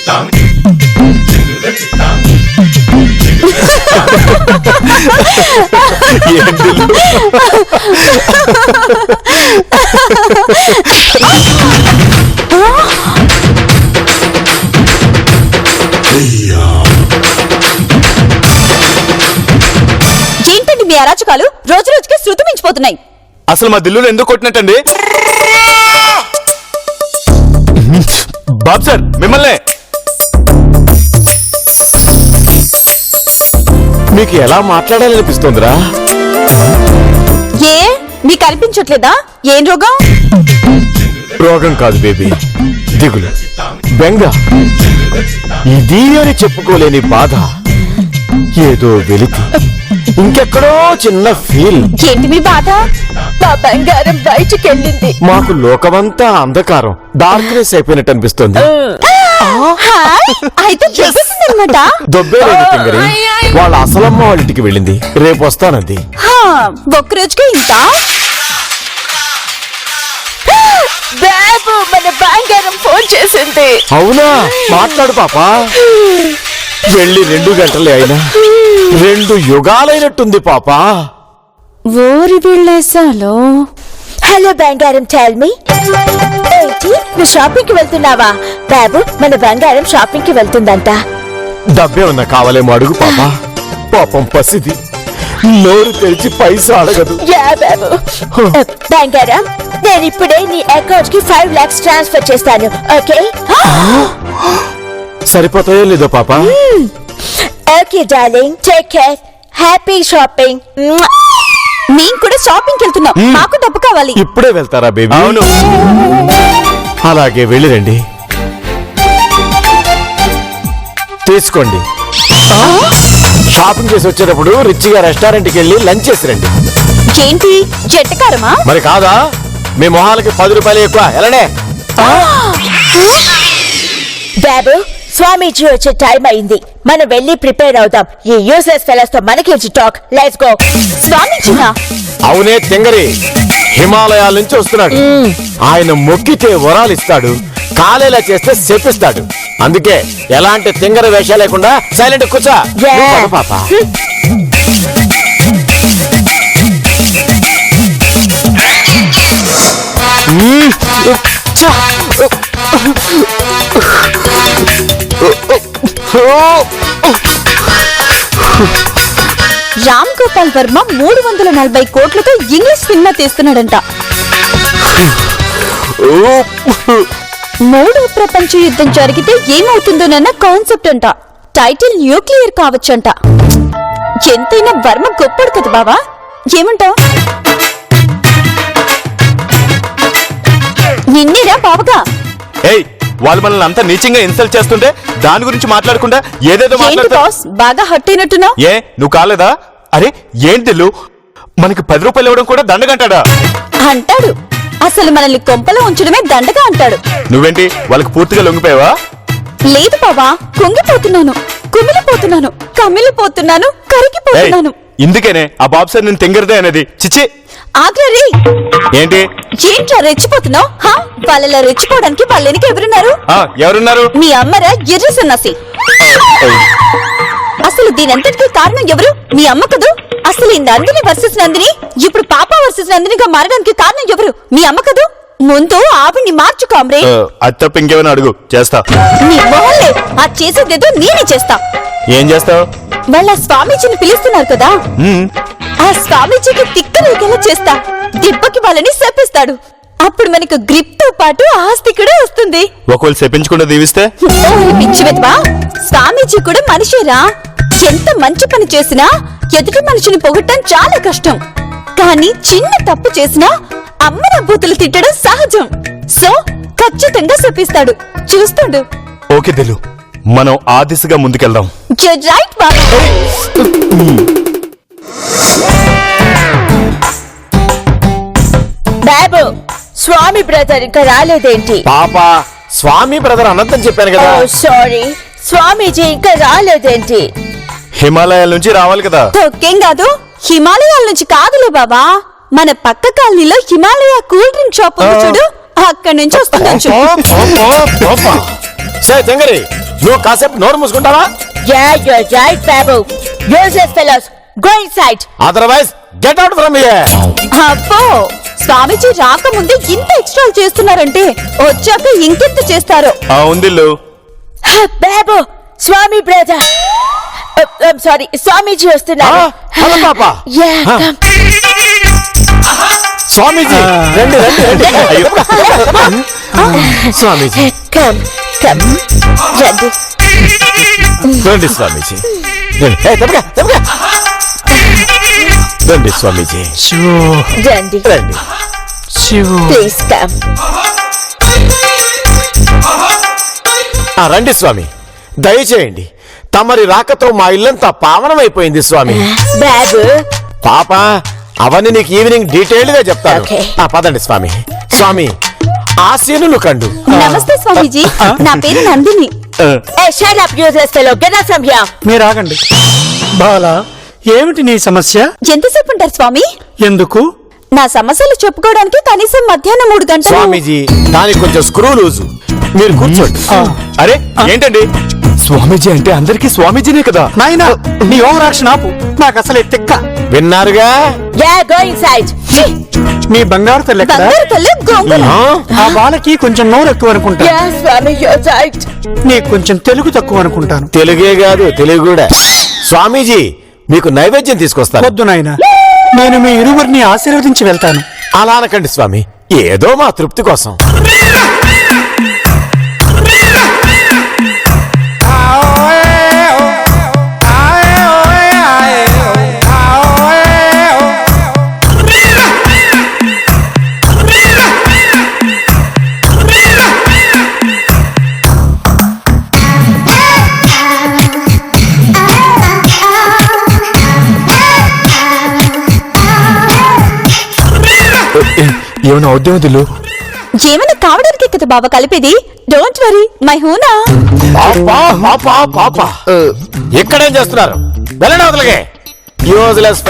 ఏంటండి మీ అరాచకాలు? రోజు రోజుకి శృతి మించిపోతున్నాయి. అసలు మా దిల్లులు ఎందుకు కొట్టినట్టండి? బాబు సార్ మిమ్మల్ని మీకు ఎలా మాట్లాడాలనిపిస్తుందిరా? ఏ మీకు అనిపించట్లేదా? ఏం రోగం? రోగం కాదు బేబీ, దిగులు, బెంగ, ఇది అని చెప్పుకోలేని బాధ, ఏదో వెలితి, ఇంకెక్కడో చిన్న ఫీల్. ఏంటి మీ బాధ? మా బంగారం బయటికెళ్ళింది. మాకు లోకమంతా అంధకారం, డార్క్నెస్ అయిపోయినట్టు అనిపిస్తుంది. అయితే దొబ్బేసిందన్నమాట. దొబ్బేలేదు తింగరి, వాళ్ళ అసలమ్మ వాళ్ళ ఇంటికి వెళ్ళింది, రేపు వస్తానంది. ఒక్క రోజుకే ఇంత? బాబు మన బంగారం ఫోన్ చేసింది. అవునా? మాట్లాడు పాపా. వెళ్ళి 2 గంటలే అయినా 2 యుగాలైనట్టుంది పాపా. ఊరి వెళ్ళేసాలో. హలో బంగారం, టెల్ మీ. ఏంటి నువ్వు షాపింగ్ కి వెళ్తున్నావా? బాబు మన బంగారం షాపింగ్ కి వెళ్తుందంట. డబ్బే ఉన్నా కావాలేమో అడుగు పాపా. పాపం పసిది, నోరు తెరిచి పైసా అడగదు. యా బాబు. బంగారం, నేను ఇప్పుడే నీ అకౌంట్ కి 5 lakhs ట్రాన్స్ఫర్ చేస్తాను, ఓకే? సరిపోతాయో లేదో పాపా? Okay darling, take care, happy shopping. మేము కూడా షాపింగ్ వెళ్తున్నాం, మాకు డబ్బు కావాలి. ఇప్పుడే వెళ్తారా బేబీ? అవును. అలాగే వెళ్ళిరండి, తీసుకోండి. షాపింగ్ చేసి వచ్చేటప్పుడు రిచ్గా రెస్టారెంట్ కి వెళ్ళి లంచ్ చేసి రండి. ఏంటి చెట్టకారమా? మరి కాదా? మీ మొహాలకి 10 రూపాయలు ఎక్కువ. ఎలానే? బాబు స్వామీజీ వచ్చే టైం అయింది, మనం వెళ్ళి ప్రిపేర్ అవుదాం. ఈ యూస్లెస్ ఫెలోస్ తో మనకి టాక్. Let's go. స్వామీజీనా? అవునే తింగరి, హిమాలయాల నుంచి వస్తున్నాడు. ఆయన మొక్కితే వరాలు ఇస్తాడు, కాలేలా చేస్తే శపిస్తాడు. అందుకే ఎలాంటి తింగర వేషాలు లేకుండా సైలెంట్ కూర్చో. పాపా రామ్ గోపాల్ వర్మ 340 కోట్లతో ఇంగ్లీష్ సినిమా తీస్తున్నాడంట. 3వ ప్రపంచ యుద్ధం జరిగితే ఏమవుతుందోనన్న కాన్సెప్ట్ అంట. టైటిల్ న్యూక్లియర్ కావచ్చంట. ఎంతైనా వర్మ గొప్పడు కదా బావా, ఏమంటావ్? నిన్నేరా బావగా? ఏయ్, వాళ్ళు మనల్ని అంతా నీచంగా ఇన్సల్ట్ చేస్తుంటే దాని గురించి మాట్లాడకుండా ఏదేదో మాట్లాడుతా. బాగా హట్ అయినట్టున్నా? ఏ నువ్వు కాలేదా? అరే ఏంటి మనకి 10 రూపాయలు ఇవ్వడం కూడా దండగంటాడా? అంటాడు. అసలు మనల్ని కొంపలో ఉంచడమే దండగా అంటాడు. నువ్వేంటి వాళ్ళకి పూర్తిగా లొంగిపోయావా? లేదు బావా, కుంగిపోతున్నాను, కుమిలిపోతున్నాను, కమిలిపోతున్నాను, కరిగిపోతున్నాను. ఇందుకేనే ఆ బాబు సార్ నేను తింగరదే అనేది. చిచ్చి ఆగ్రహి ఏంటి? ఏంట్రా రెచ్చిపోతున్నావు? వాళ్ళలా రెచ్చిపోవడానికి వాళ్ళెనికి ఎవరున్నారు? ఎవరున్నారు? మీ అమ్మరా ఎర్రి సన్నాసి. అసలు దీనంతటికీ కారణం ఎవరు? మీ అమ్మ కదూ. అసలు ఈ నందిని వర్సెస్ నందిని ఇప్పుడు పాప వర్సెస్ నందినిగా మారడానికి కారణం ఎవరు? మీ అమ్మ కదూ. ముందు ఆవిడ్ని మార్చు కామ్రే. అది తప్ప ఇంకేమైనా అడుగు, చేస్తా. నీ మొహల్లే, ఆ చేసేదేదో నేనే చేస్తా. ఏం చేస్తావు? వాళ్ళ స్వామీజీని పిలుస్తున్నారు కదా, ఆ స్వామీజీకి తిక్కరేకేలా చేస్తా. దెబ్బకి వాళ్ళని శపిస్తాడు. అప్పుడు మనకు గ్రిప్ తో పాటు ఆస్తి కూడా వస్తుంది. ఒకవేళ శపించకుండా దీవిస్తే? పిచ్చి వెతవా, స్వామీజీ కూడా మనిషేరా. ఎంత మంచి పని చేసినా ఎదుటి మనిషిని పొగట్టం చాలా కష్టం. కానీ చిన్న తప్పు చేసినా అమ్మ నవ్వుతులు తిట్టడం సహజం. సో ఖచ్చితంగా శపిస్తాడు. చూస్తుండు. ఓకే దిలు, మనం ఆ దిశగా ముందుకెళ్దాం. రైట్ బాబు. బాబు స్వామి బ్రదర్ ఇంకా రాలేదేంటి? పాప స్వామి బ్రదర్ అనంతం చెప్పాను కదా. సారీ, స్వామీజీ ఇంకా రాలేదేంటి? హిమాలయాల నుంచి రావాలి కదా. తొక్కేం కాదు, హిమాలయాల నుంచి కాదులే బాబా. మన పక్క కాలనీలో హిమాలయ కూల్ డ్రింక్ షాప్ ఉంది చూడు, అక్కడి నుంచి వస్తుండొచ్చు. తెంగరి నువ్వు కాసేపు నోరు మూసుకుంటావా? Yeah, you're right, Babu. Useless fellows, go inside. Otherwise get out from here. అబ్బో స్వామీజీ రాకముందే ఇంత ఎక్స్ట్రా చేస్తున్నారంటే వచ్చాక ఇంకెంత చేస్తారో. ఉందిల్లు. Babu, Swami brother. I'm sorry, Swamiji వస్తున్నారు. హలో పాప. Yeah, come. స్వామీజీ రండి రండి రండి. అయ్యో. స్వామీజీ Come, come. రండి. రండి స్వామీజీ. రండి. ఏయ్, తప్పగా, తప్పగా. రండి స్వామీజీ. రండి. రండి. Please come. రండి స్వామి, దయచేయండి. తమరి రాకతో మా ఇల్లంతా పావనమైపోయింది స్వామి. బాబు. పాప అవన్నీ నీకు ఈవినింగ్ డీటెయిల్డ్ గా చెప్తాను. Okay. పదండి స్వామి. స్వామి ఆశీనులు కండు. నమస్తే స్వామీజీ, నా పేరు Nandini. Hey, shut up, useless fellow. Get out from here. మీరు ఆగండి. బాలా, ఏమిటి నీ సమస్య? ఎంతసేపు ఉంటారు స్వామి? ఎందుకు? నా సమస్యలు చెప్పుకోవడానికి కనీసం మధ్యాహ్నం 3 గంటలు. స్వామీజీ దానికి కొంచెం స్క్రూ లూజు. మీరు కూర్చోండి. అరే ఏంటండి, స్వామీజీ అంటే అందరికీ స్వామీజీనే కదా. నాయనా, నీ ఓవర్ యాక్షన్ ఆపు. నాకు అసలే తిక్క. విన్నారుగా? Yeah, go inside. మీ బంగారు తల్లి ఎక్కడ? బంగారు తల్లి గొంగుల. ఆ బాలకి కొంచెం నోరు ఎక్కువ అనుకుంటా. Yeah, Swami, you're right. నీకు కొంచెం తెలుగు తక్కువ అనుకుంటాను. తెలుగే కాదు తెలుగు కూడా. స్వామీజీ మీకు నైవేద్యం తీసుకొస్తాను. వద్దు నాయనా, నేను మీ ఇరువురిని ఆశీర్వదించి వెళ్తాను. అలా అనకండి స్వామి, ఏదో మా తృప్తి కోసం. ఏమైనా ఉద్యమం దిల్లు? ఏమైనా కావడానికి కదా బాబా కలిపేది. డోంట్ వరీ, మై హూనా. ఎక్కడేం చేస్తున్నారు? వెళ్ళండి అవతలకి. యూజ్లెస్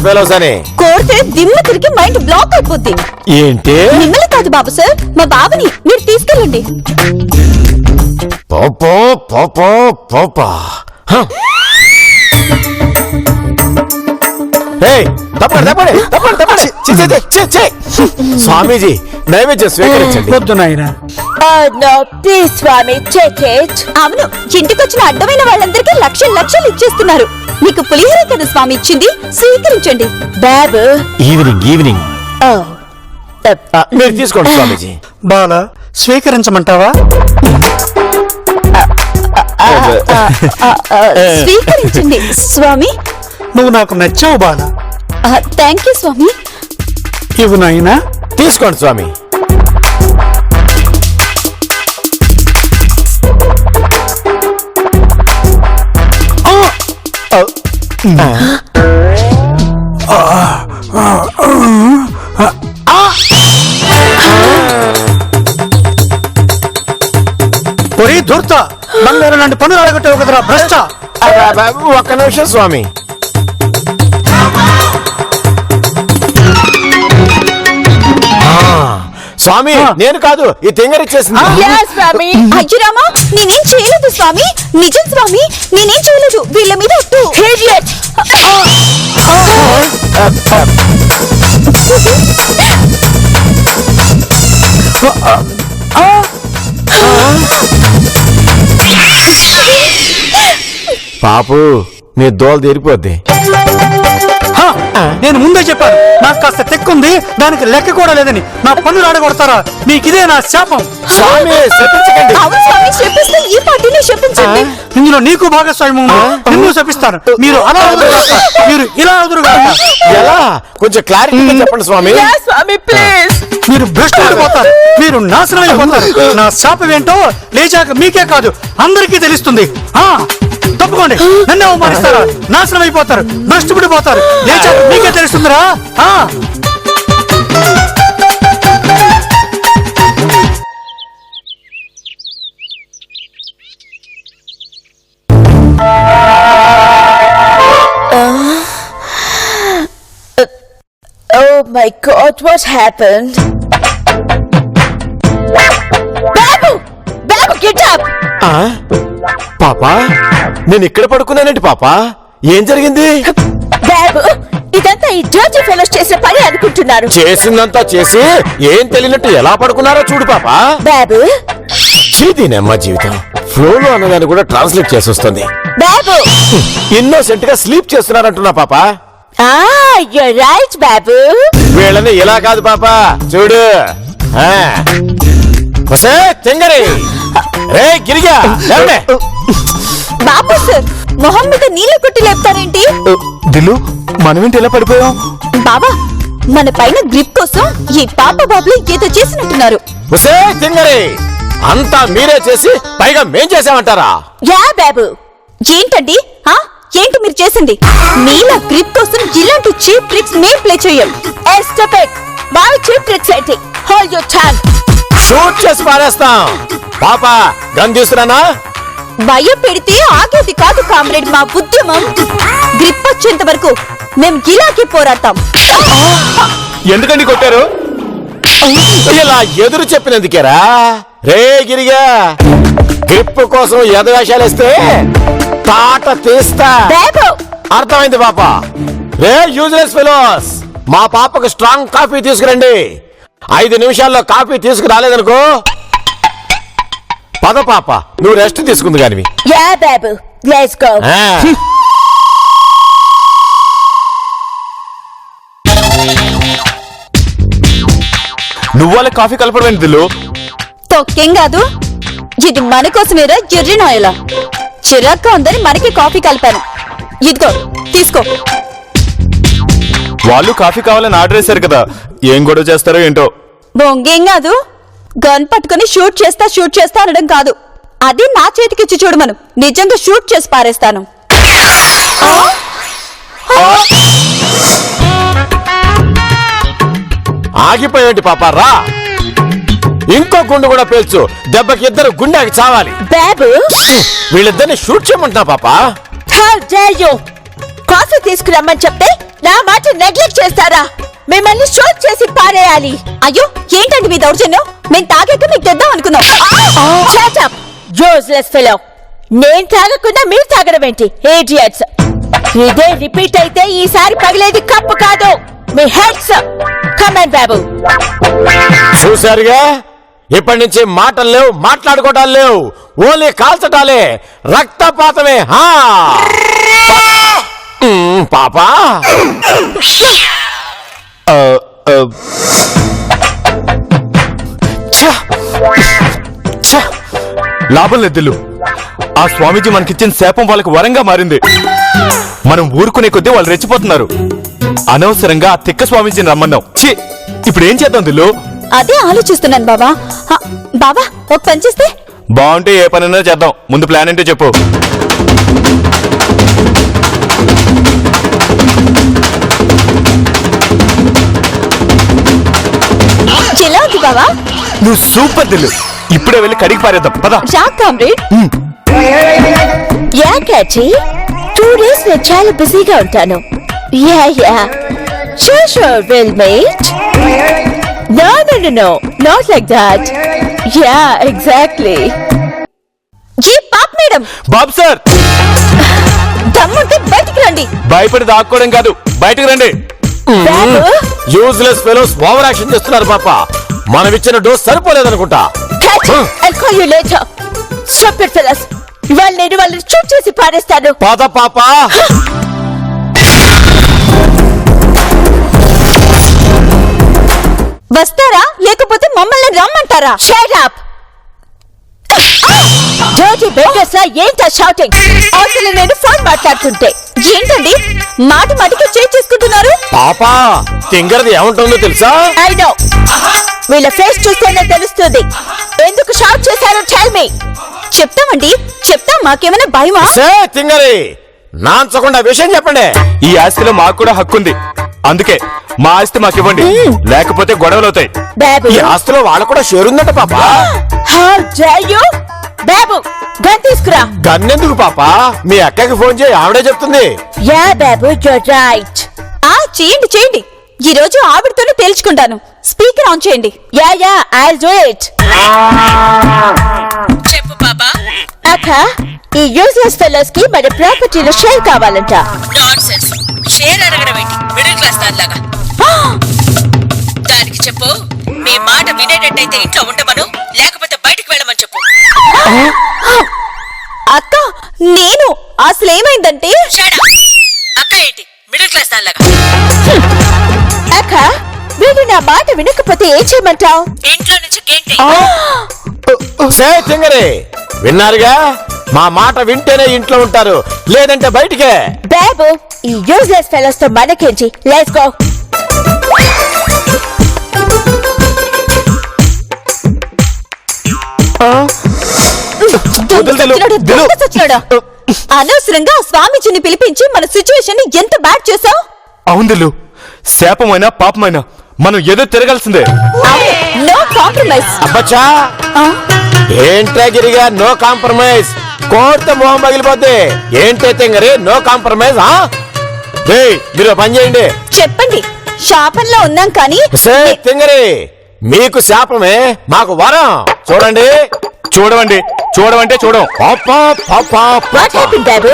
ఫెలోస్ అని కోరితే దిమ్మ తిరిగి మైండ్ బ్లాక్ అయిపోద్ది. ఏంటి? మిమ్మల్ని కాదు బాబు సార్, మా బాబుని మీరు తీసుకెళ్ళండి. పోపో పోపో పోపా. స్వామీజీ నైవేద్యం స్వీకరించండి. వద్దు నాయనా. Oh no, please, Swami, take it. అవును, ఇంటికొచ్చిన అడ్డమైన వాళ్ళందరికీ లక్షలు ఇచ్చేస్తున్నారు. మీకు పులిహోర కదా స్వామి ఇచ్చింది, స్వీకరించండి. Babu. Evening Oh. మీరు తీసుకోండి స్వామీజీ. బాలా, స్వీకరించమంటావా? స్వీకరించండి స్వామి. నువ్వు నాకు నచ్చావు బాలా. థ్యాంక్ యూ స్వామి. ఇవ్వు నాయనా. తీసుకోండి స్వామి. ఒరే ధూర్త, బంగారం లాంటి పనులు అడగట్టావు కదరా భ్రష్ట. ఒక్క నిమిషం స్వామి. స్వామి నేను కాదు, ఈ తింగరిచ్చేసింది. Yes, Swami. అయ్యో రామా, నేనేం చేయలేదు స్వామి. నిజం స్వామి, నేనేం చేయలేదు. వీళ్ళ మీద ఒట్టు. Idiot. పాపు నీ దోలు తీరిపోద్ది. నేను ముందే చెప్పాను, నాకు కాస్త తెక్కుంది, దానికి లెక్క కూడా లేదని. నా పనులు ఆడగొడతారా? మీకిదే నా శాపం. స్వామి శపించకండి. అవును స్వామి, శపిస్తే ఈ పార్టీని శపించండి. ఇందులో నీకు భాగస్వామ్యం ఉంది. నిన్ను శపిస్తాను. మీరు అలా వదురుగా, మీరు ఇలా వదురుగా. ఎలా? కొంచెం క్లారిటీగా చెప్పండి స్వామి. Yes, Swami, please. మీరు భ్రష్టు అయిపోతారు. మీరు నాశనం అయిపోతారు. నా శాపం ఏంటో లేచాక మీకే కాదు అందరికీ తెలుస్తుంది. తప్పుకోండి. నన్ను అవమానిస్తారా? నాశనం అయిపోతారు, నష్టపడిపోతారు. లేచాక మీకే తెలుస్తుందిరా. Oh my God, what happened? Babu! Babu, get up! ఆ? పాపా నేను ఇక్కడ పడుకున్నానండి పాపా ఏం జరిగింది? బాబు ఇదంతా ఈ డర్టీ ఫెలోస్ చేసిన పని అనుకుంటున్నారు. చేసిందంతా చేసి ఏం తెలియనట్టు ఎలా పడుకున్నారో చూడు పాపా. బాబు చీదీనమ్మ జీవితం ఫ్లోలో అన్నదాన్ని కూడా ట్రాన్స్లేట్ చేసి వస్తుంది. బాబు ఇన్నోసెంట్ గా స్లీప్ చేస్తున్నారంటున్నా పాపా. you're right బాబు. వీళ్ళని ఇలా కాదు పాపా చూడు. వసే తెంగరి రే గిరిగా లేవనే. బాబు సార్ మొహం మీద నీళ్లు కొట్టి లేపుతారేంటి? దిల్లు మనమేంటి ఎలా పడిపోయాం? బాబా మన పైన గ్రిప్ కోసం ఈ పాప బాబులు ఏదో చేసినట్టున్నారు. వసే తెంగరి అంతా మీరే చేసి పైగా మేం చేసామంటారా? యా బాబు. ఏంటండి ఏంటి మీరు చేసింది? నీళ్ళ గ్రిప్ కోసం ఇలాంటి చీప్ ట్రిక్స్ మేం ప్లే చెయ్యం. ఎస్టపెక్ బాబు చీప్ ట్రిక్స్ ఏంటి? Hold your tongue. షూట్ చేసి పారేస్తాం. పాపా గన్ తీసుకురానా? భయపెడితే ఆగేది కాదు కామ్రేడ్ మా ఉద్యమం. గ్రిప్ వచ్చేంత వరకు మేం ఇలాగే పోరాడతాం. ఎందుకండి కొట్టారు? ఇలా ఎదురు చెప్పినందుకేరా. రే గిరిగా గ్రిప్ కోసం ఎదవేషాలేస్తే తాట తీస్తా. బాబు అర్థమైంది పాపా. రే యూజ్లెస్ ఫెలోస్ మా పాపకు స్ట్రాంగ్ కాఫీ తీసుకురండి. 5 నిమిషాల్లో కాఫీ తీసుకురాలేదనుకో పద పాప నువ్వు రెస్ట్ తీసుకుంది కానివి. Yeah Babu let's go. నువ్వు వాళ్ళ కాఫీ కలపడం దిల్లు. తొక్కేం కాదు ఇది మన కోసమేరా ఎర్రినాయలా. చిరాగ్గా ఉందని మనకి కాఫీ కలిపాను. ఇదిగో తీసుకో. వాళ్ళు కాఫీ కావాలని ఆర్డర్ చేశారు కదా, ఏం గొడవ చేస్తారో ఏంటో. బొంగేం కాదు గన్ పట్టుకుని షూట్ చేస్తా అనడం కాదు. అది నా చేతికిచ్చి చూడమను, నిజంగా షూట్ చేసి పారేస్తాను. ఆగిపోయేంటి పాప రా. ఇంకో గుండు కూడా పేల్చు. దెబ్బకి ఇద్దరు గుండెకి చావాలి. బాబు వీళ్ళిద్దరిని షూట్ చేయమంటున్నా పాప. How dare you. కాఫీ తీసుకురమ్మని చెప్తే నా మాట నెగ్లెక్ట్ చేస్తారా? మిమ్మల్ని షూట్ చేసి పారేయాలి. అయ్యో ఏంటండి మీ దౌర్జన్యం? మేము తాగాక మీకు తెద్దాం అనుకున్నాం. Shut up useless fellow. నేను తాగకుండా మీరు తాగడం ఏంటి? ఇడియట్స్. ఇదే రిపీట్ అయితే ఈసారి పగిలేది కప్పు కాదు మీ హెడ్స్. కమాన్ బాబు. చూసారుగా ఇప్పటి నుంచి మాటలు లేవు, మాట్లాడుకోవటాలు లేవు, ఓన్లీ కాల్చటాలే, రక్తపాతమే. పాపా లాభం లేదు దిల్లు. ఆ స్వామీజీ మనకిచ్చిన శాపం వాళ్ళకి వరంగా మారింది. మనం ఊరుకునే కొద్దీ వాళ్ళు రెచ్చిపోతున్నారు. అనవసరంగా ఆ తిక్క స్వామీజీని రమ్మన్నాం. ఛీ, ఇప్పుడు ఏం చేద్దాం దిల్లు? అదే ఆలోచిస్తున్నాను బాబా. బాబా ఒక పని చేస్తే బాగుంటే ఏ పనైనా చేద్దాం. ముందు ప్లాన్ ఏంటో చెప్పు. ఎలా ఉంది బాబా? నువ్వు సూపర్ దిల్లు. ఇప్పుడే వెళ్ళి కడిగి పారేద్దాం పద. రా కామ్రేడ్. యా కాచి 2 days నేను చాలా బిజీగా ఉంటాను. Yeah sure we'll meet. No not like that. Yeah exactly. A pop madam Babu sir దమ్ముంటే బయటికి రండి. భయపడి దాక్కోవడం కాదు, బయటకు రండి. బాబు యూజ్లెస్ ఫెలోస్ ఓవర్ యాక్షన్ చేస్తున్నారు పాప. మనం ఇచ్చిన డోస్ సరిపోలేదనుకుంటా. కాచి I'll call you later. Stupid fellas. ఇవాళ నేను వాళ్ళని షూట్ చేసి పారేస్తాను. పద పాప. వస్తారా లేకపోతే మమ్మల్ని రమ్మంటారా? Shut up. Dirty beggars లా ఏంటా షౌటింగ్? అసలు నేను ఫోన్ మాట్లాడుతుంటే. ఏంటండి మాటికి చేసుకుంటున్నారు? పాపా తింగరది ఏముంటుందో తెలుసా? I know. వీళ్ళ ఫేస్ చూస్తేనే తెలుస్తుంది. ఎందుకు షౌట్ చేశారో టెల్ మీ. చెప్తామండి చెప్తాం. మాకేమైనా భయమా? సే తింగరి నాంచకుండా విషయం చెప్పండి. ఈ ఆస్తిలో మాకు కూడా హక్కుంది. అందుకే మా ఆస్తి మాకు ఇవ్వండి, లేకపోతే గొడవలు అవుతాయి. బాబు ఈ ఆస్తిలో వాళ్ళ కూడా షేర్ ఉందట పాప. how dare you? Babu gun తీసుకురా. గన్నెందుకు పాప? మీ అక్కకి ఫోన్ చేయి, ఆవిడే చెప్తుంది. Yeah Babu you're right. చేయండి. ఈ రోజు ఆవిడతోనే తేల్చుకుంటాను. స్పీకర్ ఆన్ చేయండి. Yeah I'll do it. చెప్పు పాపా. అక్క ఈ యూజ్లెస్ ఫెలోస్ కి మన ప్రాపర్టీలో షేర్ కావాలంట. నాన్సెన్స్. షేర్ అడగడం ఏంటి మిడిల్ క్లాస్ దానిలాగా? దానికి చెప్పు, మీ మాట వినేటట్టయితే ఇంట్లో ఉండమను, లేకపోతే బయటికి వెళ్ళమని చెప్పు. అక్క నేను అసలేమైందంటే Shut up. అక్క ఏంటి మిడిల్ క్లాస్ దానిలాగా? అక్క వీడు నా మాట వినకపోతే ఏం చేయమంటావు? ఇంట్లో నుంచి గేంటే. సే తింగరి, విన్నారుగా? మా మాట వింటేనే ఇంట్లో ఉంటారు, లేదంటే బయటికే. బాబు ఈ యూజ్లెస్ ఫెలోస్ తో మనకేంటి? Let's go. అనవసరంగా ఆ స్వామీజీని పిలిపించి మన సిచ్యువేషన్ ఎంత బ్యాడ్ చేసావు. అవును దిల్లు, శాపమైనా పాపమైనా మనం ఏదో తిరగాల్సిందే. No compromise. అబ్బచ్చా, ఏంట్రా గిరిగా నో కాంప్రమైజ్? కోర్త మొహం పగిలిపోద్ది. ఏంటే తింగరి నో కాంప్రమైజ్? మీరు పని చేయండి. చెప్పండి, శాపంలో ఉన్నాం కానీ సే తింగరి, మీకు శాపమే మాకు వరం. చూడండి. చూడవండి, చూడవంటే చూడం. పాపా పాపా వాట్ హ్యాపెన్ బాబు?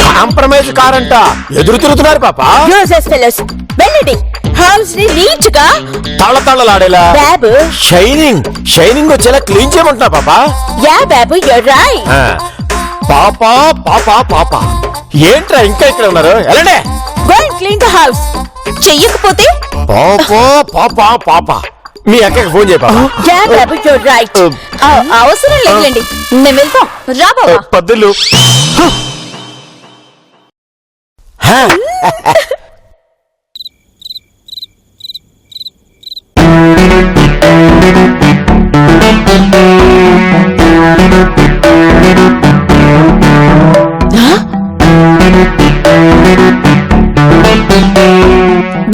కాంప్రమైజ్ కారంట ఎదురు తిరుగుతున్నారు పాపా. యూజ్లెస్ ఫెలోస్ వెళ్ళండి. హౌస్ ని నీట్ గా తళతళలాడేలా బాబు. షైనింగ్ వచ్చేలా క్లీన్ చేయమంటున్నా పాపా. యా బాబు యూర్ రైట్. పాపా పాపా పాపా, ఏంట్రా ఇంకా ఇక్కడ ఉన్నారు? ఎలాండే go and clean the house. చెయ్యకపోతే పాపా పాపా పాపా, మీ అక్కకి ఫోన్ చేయ పాపా. యా బాబు యూర్ రైట్. అవసరం లేదులేండి, మేము వెళ్తాం. రా బాబా. పద్దులు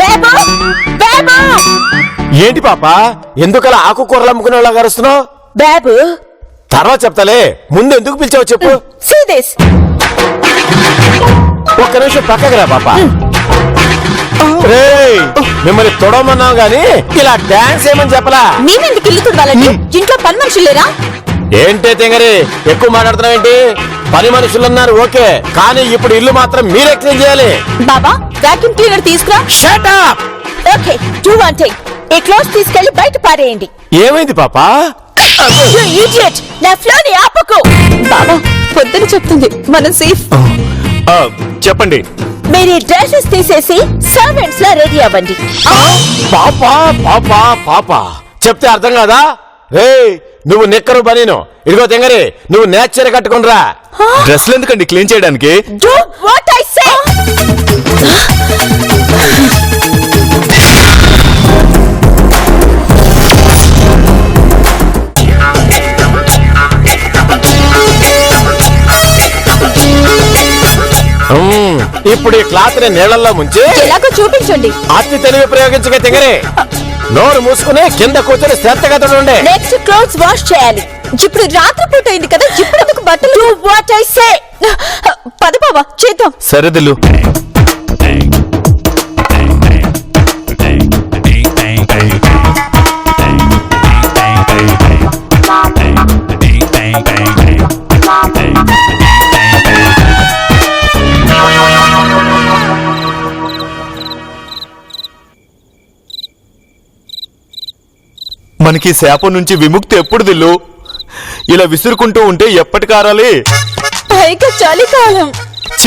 బాబు బాబు ఏంటి పాపా, ఎందుకలా ఆకుకూరలు అమ్ముకునే వాళ్ళ గరుస్తున్నావు? బాబు తర్వాత చెప్తాలే, ముందు ఎందుకు పిలిచావు చెప్పు. see this. ఒక్క నిమిషం పక్కకి రా పాపా. రేయ్, మిమ్మల్ని తొడమన్నావు గాని ఇలా డాన్స్ ఏమని చెప్పలా. మేమెందుకు ఇల్లు తుడవాలండి? ఇంట్లో పని మనుషులు లేరా? ఏంటే తెంగరి ఎక్కువ మాట్లాడుతున్నావు ఏంటి? పని మనుషులున్నారు ఓకే, కానీ ఇప్పుడు ఇల్లు మాత్రం మీరే క్లీన్ చేయాలి. బాబా వాక్యూమ్ క్లీనర్ తీసుకురా. Shut up! Okay do one thing. ఈ క్లోత్ తీసుకెళ్లి బయట పారేయండి. ఏమైంది పాపా? You idiot! నా ఫ్లో ని ఆపకు. బాబా పొద్దున చెప్తుంది, మనం సేఫ్. చెప్పండి. మీరు ఈ డ్రెస్సెస్ తీసేసి సర్వెంట్స్ లా రెడీ అవ్వండి. పాపా పాపా పాపా, చెప్తే అర్థం కాదా? రేయ్, నువ్వు నిక్కరు బనీను, ఇదిగో తెంగరి నువ్వు నేచర్ కట్టుకునిరా. డ్రెస్లు ఎందుకండి క్లీన్ చేయడానికి? Do what I say. ఇప్పుడు ఈ క్లాత్ ని నీళ్లలో ముంచి ఎలాగో చూపించండి. అతి తెలివి ప్రయోగించగా తెంగరి నోరు మూసుకుని కింద కూర్చొని శ్రద్ధగా చూడండి. నెక్స్ట్ క్లోత్స్ వాష్ చేయాలి. ఇప్పుడు రాత్రి పూట అయింది కదా, ఇప్పుడు ఎందుకు బట్టలు? Do what I say. పద బాబా చేద్దాం. సరే దిల్లు. మనకి శాపం నుంచి విముక్తి ఎప్పుడు దిల్లు? ఇలా విసురుకుంటూ ఉంటే ఎప్పటికారాలి? పైగా చలికాలం.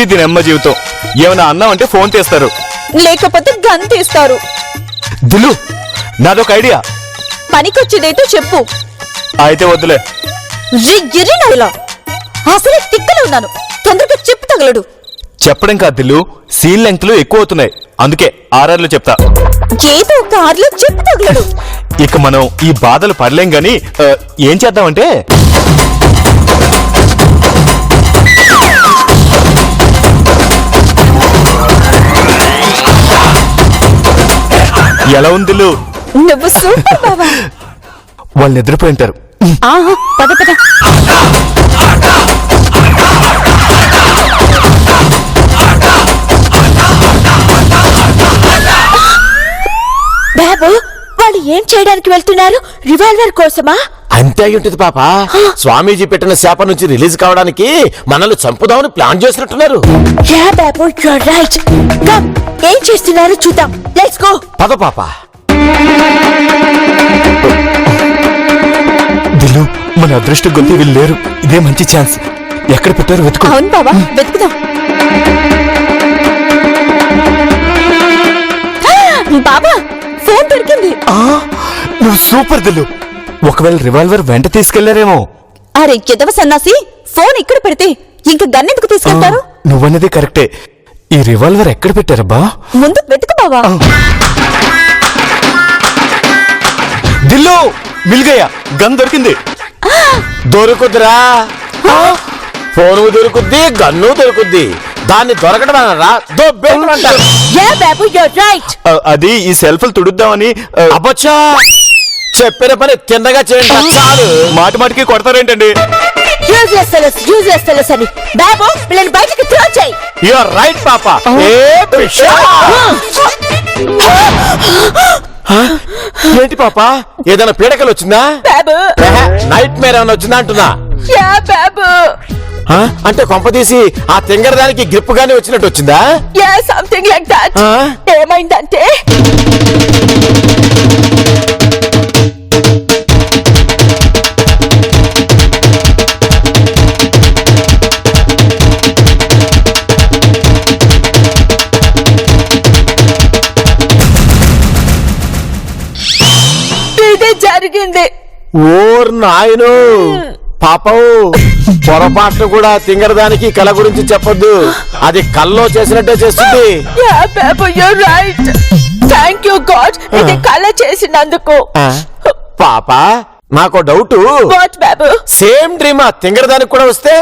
దీనమ్మ జీవితం. ఏమైనా అన్నామంటే ఫోన్ తీస్తారు, లేకపోతే గన్ తీస్తారు. దిల్లు నాదొక ఐడియా. పనికొచ్చేదేటో చెప్పు. అయితే వద్దులే. రిగిరినైలా అసలే తిక్కలో ఉన్నాను, తొందరగా చెప్పు తగలడు. చెప్పడం కాదు దిల్లు, సీన్ లెంగ్త్లు ఎక్కువ అవుతున్నాయి, అందుకే ఆర్ఆర్లు చెప్తా. ఏదో ఒక ఆర్లో చెప్పు తగలడు. ఇక మనం ఈ బాధలు పడలేం గాని ఏం చేద్దామంటే, ఎలా ఉంది దిల్లు? నువ్వు సూపర్ బాబా. వాళ్ళు నిద్రపోయింటారు. ఆహా, పద పద. బాబు వాళ్ళు ఏం చేయడానికి వెళ్తున్నారు? రివాల్వర్ కోసమా? అంతే అయి ఉంటుంది పాప. స్వామీజీ పెట్టిన శాప నుంచి రిలీజ్ కావడానికి మనల్ని చంపుదామని ప్లాన్ చేసినట్టున్నారు. యా బాబు యూర్ రైట్. కమ్, ఏం చేస్తున్నారు చూద్దాం. Let's go. పద పాప. దిల్లు, మన అదృష్ట గొంతు వీళ్ళు లేరు. ఇదే మంచి ఛాన్స్. ఎక్కడ పెట్టారు వెతుకు. అవును బాబా, వెతుకుదాం. బాబా, ఫోన్ దొరికింది. నువ్వు సూపర్ దిల్లు. ఒకవేళ రివాల్వర్ వెంట తీసుకెళ్లారేమో. అరే ఎదవ సన్నాసి, ఫోన్ ఇక్కడ పెడితే ఇంక గన్ ఎందుకు తీసుకెళ్తారు? నువ్వన్నది కరెక్టే. ఈ రివాల్వర్ ఎక్కడ పెట్టారబ్బా? ముందు వెతుకు బావా. దిల్లు, మిల్గయ్యా, గన్ దొరికింది. దొరుకుద్దిరా. ఫోను దొరుకుద్ది, గన్ను దొరుకుద్ది. దాన్ని దొరకడం రా దొబ్బేమంటారు. యా బాబు యూర్ రైట్. అది ఈ సెల్ఫ్లు తుడుద్దామని. అబ్బచ్చా, చెప్పిన పని తిన్నగా చేయండి చాలు. మాటి మాటికి కొడతారేంటండి? యూజ్లెస్ ఫెలోస్ అని. బాబు వీళ్ళని బయటికి త్రో చేయి. యు ఆర్ రైట్ పాప. ఏంటి పాప, ఏదైనా పీడకలు వచ్చిందా? బాబు. నైట్ మేర్ ఏమైనా వచ్చిందా అంటున్నా. యా బాబు. అంటే కొంపదీసి ఆ తింగర దానికి గ్రిప్ గానీ వచ్చినట్టు వచ్చిందా? Yeah something like that. ఏమైందంటే ఇదే జరిగింది. ఓర్ నాయను పాపం, పొరపాట్లు కూడా తింగరదానికి కళ గురించి చెప్పొద్దు. అది కల్లో చేసినట్టే చేస్తుంది. యా బాబు you're right. Thank you God, ఇది కళ చేసినందుకు. పాప, నాకు doubt. What Babu? Same dream ఆ తింగరదానికి కూడా వస్తే?